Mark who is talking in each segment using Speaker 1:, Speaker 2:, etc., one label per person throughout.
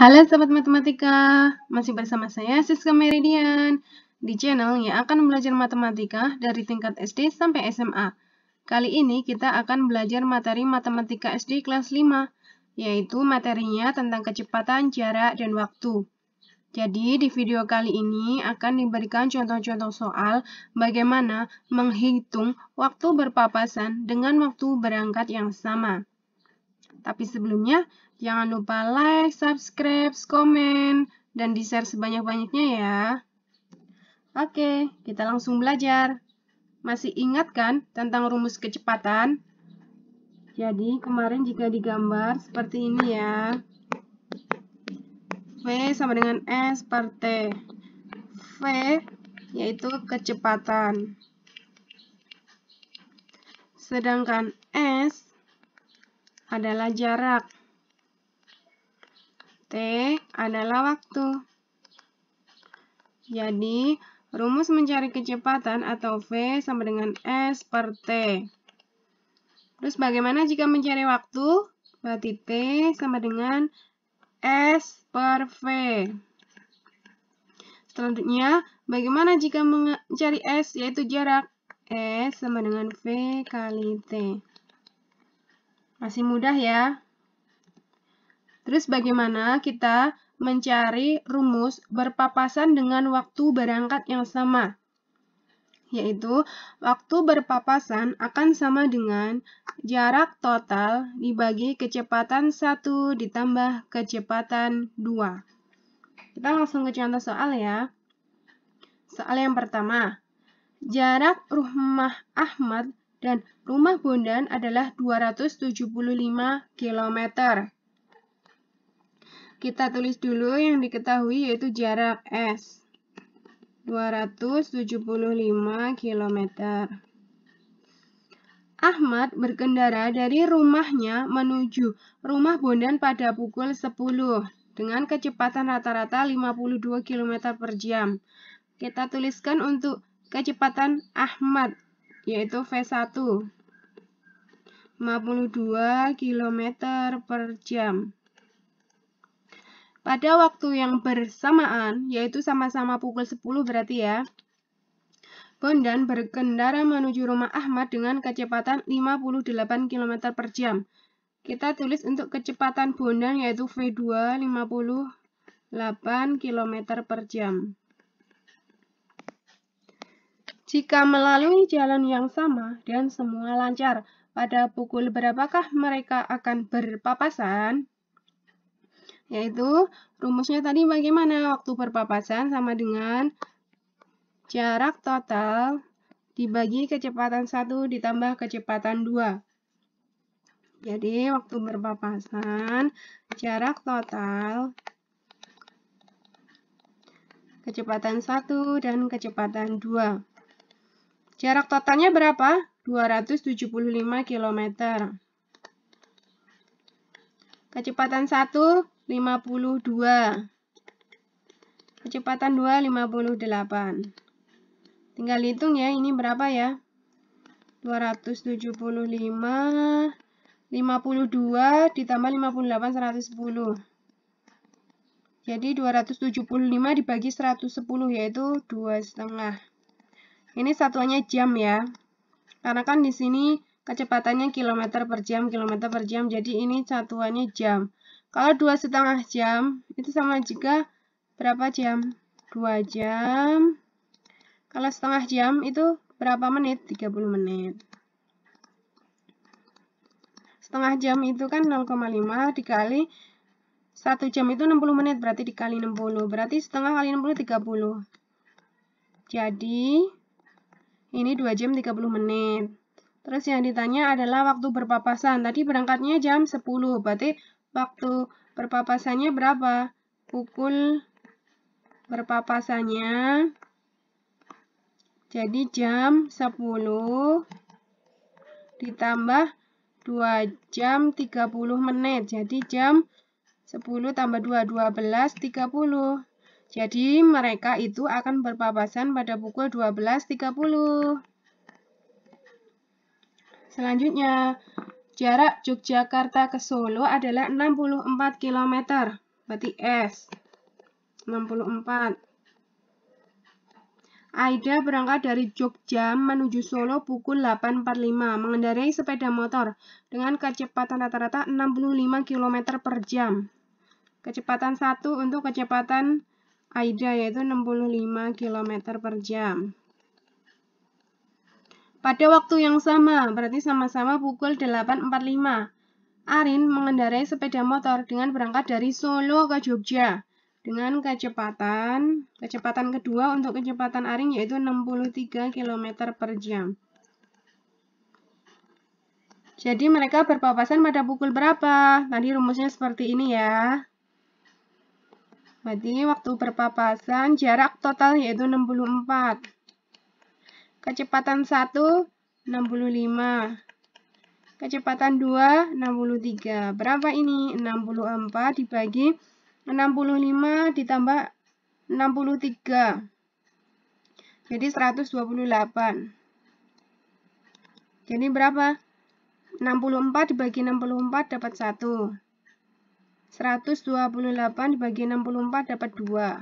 Speaker 1: Halo Sobat Matematika, masih bersama saya Siska Meridian di channel yang akan belajar matematika dari tingkat SD sampai SMA. Kali ini kita akan belajar materi matematika SD kelas 5, yaitu materinya tentang kecepatan, jarak, dan waktu. Jadi di video kali ini akan diberikan contoh-contoh soal bagaimana menghitung waktu berpapasan dengan waktu berangkat yang sama. Tapi sebelumnya, jangan lupa like, subscribe, komen, dan di-share sebanyak-banyaknya ya. Oke, kita langsung belajar. Masih ingat kan tentang rumus kecepatan? Jadi, kemarin jika digambar seperti ini ya. V sama dengan S per T. V yaitu kecepatan. Sedangkan S adalah jarak. T adalah waktu. Jadi, rumus mencari kecepatan atau V sama dengan S per T. Terus bagaimana jika mencari waktu? Berarti T sama dengan S per V. Selanjutnya, bagaimana jika mencari S, yaitu jarak? S sama dengan V kali T. Masih mudah ya? Terus bagaimana kita mencari rumus berpapasan dengan waktu berangkat yang sama? Yaitu, waktu berpapasan akan sama dengan jarak total dibagi kecepatan 1 ditambah kecepatan 2. Kita langsung ke contoh soal ya. Soal yang pertama, jarak rumah Ahmad dan rumah Bondan adalah 275 km. Kita tulis dulu yang diketahui yaitu jarak S. 275 km. Ahmad berkendara dari rumahnya menuju rumah Bondan pada pukul 10 dengan kecepatan rata-rata 52 km per jam. Kita tuliskan untuk kecepatan Ahmad, yaitu V1. 52 km per jam. Pada waktu yang bersamaan, yaitu sama-sama pukul 10 berarti ya, Bondan berkendara menuju rumah Ahmad dengan kecepatan 58 km per jam. Kita tulis untuk kecepatan Bondan yaitu V2 58 km per jam. Jika melalui jalan yang sama dan semua lancar, pada pukul berapakah mereka akan berpapasan? Yaitu, rumusnya tadi bagaimana? Waktu berpapasan sama dengan jarak total dibagi kecepatan 1 ditambah kecepatan 2. Jadi, waktu berpapasan, jarak total, kecepatan 1 dan kecepatan 2. Jarak totalnya berapa? 275 km. Kecepatan 1, 52. Kecepatan 2, 58. Tinggal hitung ya, ini berapa ya? 275, 52 ditambah 58, 110. Jadi 275 dibagi 110, yaitu 2,5. Ini satuannya jam ya. Karena kan di sini kecepatannya kilometer per jam, jadi ini satuannya jam. Kalau 2,5 jam, itu sama juga berapa jam? 2 jam. Kalau setengah jam, itu berapa menit? 30 menit. Setengah jam itu kan 0,5 dikali 1 jam itu 60 menit, berarti dikali 60. Berarti setengah kali 60, 30. Jadi, ini 2 jam 30 menit. Terus yang ditanya adalah waktu berpapasan. Tadi berangkatnya jam 10, berarti waktu berpapasannya berapa? Pukul berpapasannya, jadi jam 10 ditambah 2 jam 30 menit. Jadi jam 10 tambah 2, 12, 30. Jadi mereka itu akan berpapasan pada pukul 12.30. Selanjutnya, jarak Yogyakarta ke Solo adalah 64 km. berarti S. 64. Aida berangkat dari Jogja menuju Solo pukul 8.45, mengendarai sepeda motor dengan kecepatan rata-rata 65 km per jam. Kecepatan 1 untuk kecepatan Aida yaitu 65 km per jam. Pada waktu yang sama, berarti sama-sama pukul 8.45, Arin mengendarai sepeda motor dengan berangkat dari Solo ke Jogja dengan kecepatan kedua untuk kecepatan Arin yaitu 63 km per jam. Jadi mereka berpapasan pada pukul berapa? Tadi rumusnya seperti ini ya. Berarti waktu berpapasan jarak total yaitu 64. Kecepatan 1 65. Kecepatan 2 63. Berapa ini? 64 dibagi 65 ditambah 63. Jadi 128. Jadi berapa? 64 dibagi 64 dapat 1. 128 dibagi 64 dapat 2.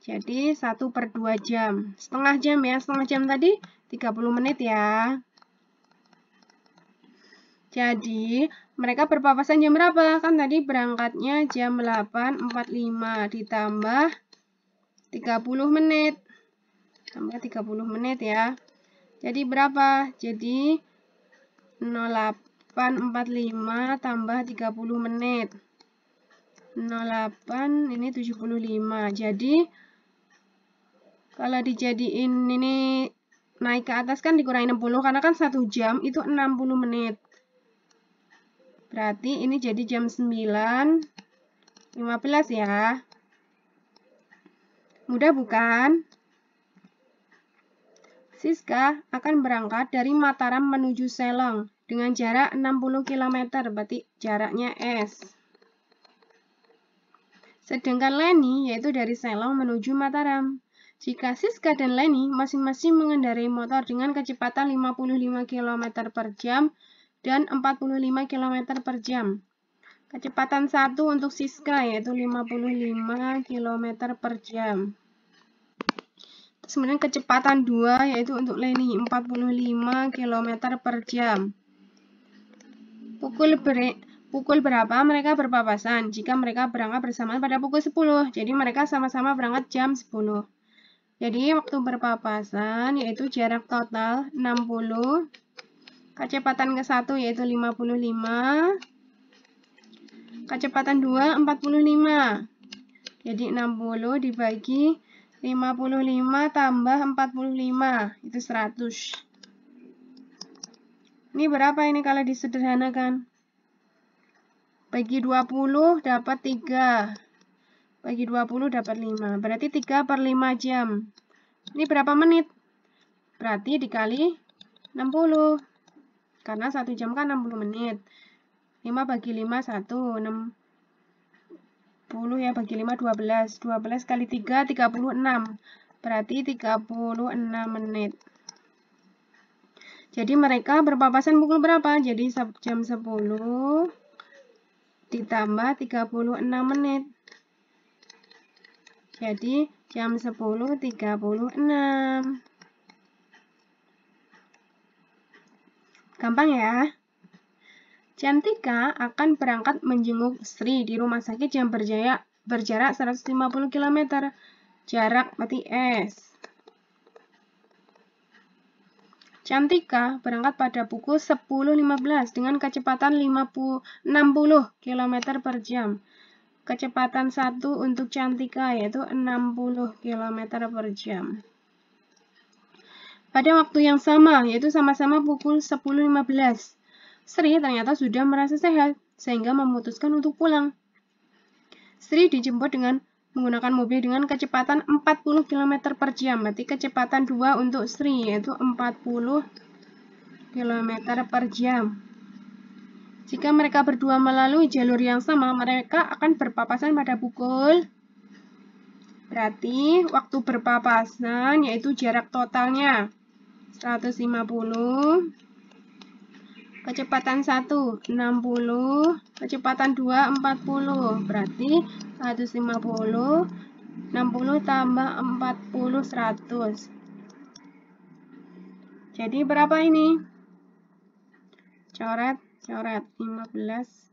Speaker 1: Jadi 1/2 jam. Setengah jam ya. Setengah jam tadi 30 menit ya. Jadi, mereka berpapasan jam berapa? Kan tadi berangkatnya jam 8.45 ditambah 30 menit. Tambah 30 menit ya. Jadi berapa? Jadi 08.45 tambah 30 menit. 08 ini 75. Jadi kalau dijadiin ini naik ke atas kan dikurangi 60 karena kan 1 jam itu 60 menit. Berarti ini jadi jam 9.15 ya. Mudah bukan? Siska akan berangkat dari Mataram menuju Selong dengan jarak 60 km, berarti jaraknya S. Sedangkan Leni yaitu dari Selong menuju Mataram. Jika Siska dan Leni masing-masing mengendarai motor dengan kecepatan 55 km per jam dan 45 km per jam. Kecepatan 1 untuk Siska yaitu 55 km per jam. Kemudian kecepatan 2 yaitu untuk Leni 45 km per jam. Pukul berapa mereka berpapasan? Jika mereka berangkat bersamaan pada pukul 10. Jadi mereka sama-sama berangkat jam 10. Jadi waktu berpapasan yaitu jarak total 60. Kecepatan ke-1 yaitu 55. Kecepatan 2 45. Jadi 60 dibagi 55 tambah 45 itu 100. Ini berapa ini kalau disederhanakan? Bagi 20 dapat 3. Bagi 20 dapat 5. Berarti 3/5 jam. Ini berapa menit? Berarti dikali 60. Karena 1 jam kan 60 menit. 5 bagi 5, 1. 60 ya, bagi 5, 12. 12 kali 3, 36. Berarti 36 menit. Jadi mereka berpapasan pukul berapa? Jadi jam 10 ditambah 36 menit. Jadi jam 10.36. Gampang ya? Cantika akan berangkat menjenguk Sri di rumah sakit yang berjarak 150 km. Jarak berarti S. Cantika berangkat pada pukul 10.15 dengan kecepatan 60 km per jam. Kecepatan 1 untuk Cantika yaitu 60 km per jam. Pada waktu yang sama, yaitu sama-sama pukul 10.15, Sri ternyata sudah merasa sehat, sehingga memutuskan untuk pulang. Sri dijemput dengan menggunakan mobil dengan kecepatan 40 km per jam, berarti kecepatan 2 untuk Sri, yaitu 40 km per jam. Jika mereka berdua melalui jalur yang sama, mereka akan berpapasan pada pukul. Berarti waktu berpapasan yaitu jarak totalnya 150. Kecepatan 1 60, kecepatan 2 40. Berarti 150, 60 tambah 40, 100. Jadi berapa ini? Coret, 15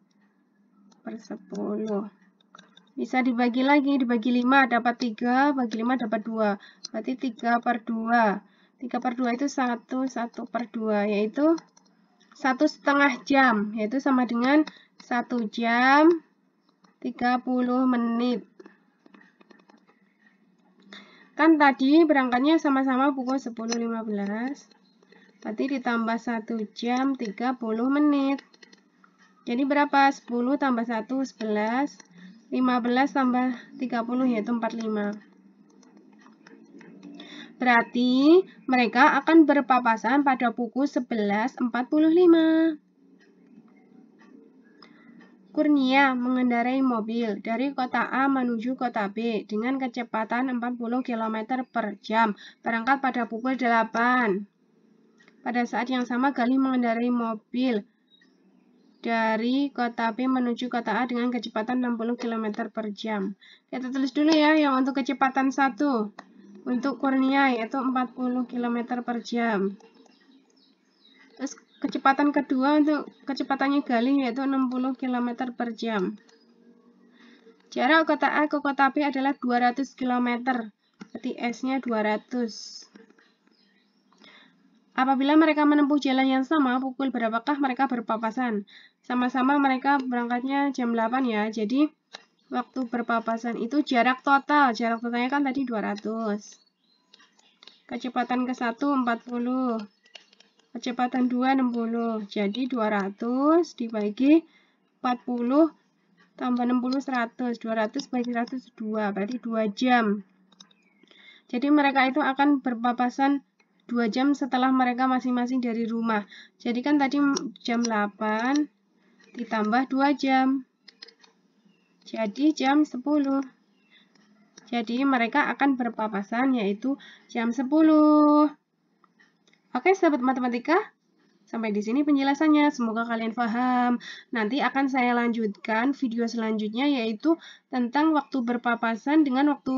Speaker 1: per 10. Bisa dibagi lagi, dibagi 5 dapat 3, bagi 5 dapat 2. Berarti 3 per 2. 3 per 2 itu 1, 1 per 2, yaitu 1,5 jam, yaitu sama dengan 1 jam 30 menit. Kan tadi berangkatnya sama-sama pukul 10.15, berarti ditambah 1 jam 30 menit. Jadi berapa? 10 tambah 1, 11. 15 tambah 30, yaitu 45. Berarti mereka akan berpapasan pada pukul 11.45. Kurnia mengendarai mobil dari kota A menuju kota B dengan kecepatan 40 km per jam, berangkat pada pukul 8. Pada saat yang sama, Galih mengendarai mobil dari kota B menuju kota A dengan kecepatan 60 km per jam. Kita tulis dulu ya yang untuk kecepatan 1. Untuk Kurnia yaitu 40 km per jam. Terus kecepatan kedua untuk kecepatannya Galih yaitu 60 km per jam. Jarak kota A ke kota B adalah 200 km. Berarti S-nya 200. Apabila mereka menempuh jalan yang sama, pukul berapakah mereka berpapasan? Sama-sama mereka berangkatnya jam 8 ya. Jadi waktu berpapasan itu jarak total. Jarak totalnya kan tadi 200. Kecepatan ke 1 40. Kecepatan 2 60. Jadi 200 dibagi 40 tambah 60 100. 200 bagi 100 2. Berarti 2 jam. Jadi mereka itu akan berpapasan 2 jam setelah mereka masing-masing dari rumah. Jadi kan tadi jam 8 ditambah 2 jam. Jadi jam 10. Jadi mereka akan berpapasan yaitu jam 10. Oke, sahabat matematika. Sampai di sini penjelasannya. Semoga kalian paham. Nanti akan saya lanjutkan video selanjutnya yaitu tentang waktu berpapasan dengan waktu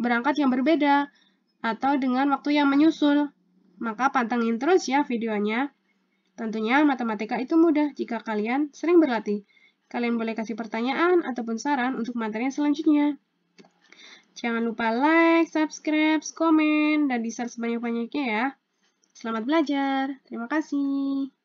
Speaker 1: berangkat yang berbeda atau dengan waktu yang menyusul. Maka pantengin terus ya videonya. Tentunya matematika itu mudah jika kalian sering berlatih. Kalian boleh kasih pertanyaan ataupun saran untuk materi selanjutnya. Jangan lupa like, subscribe, komen, dan di-share sebanyak-banyaknya ya. Selamat belajar. Terima kasih.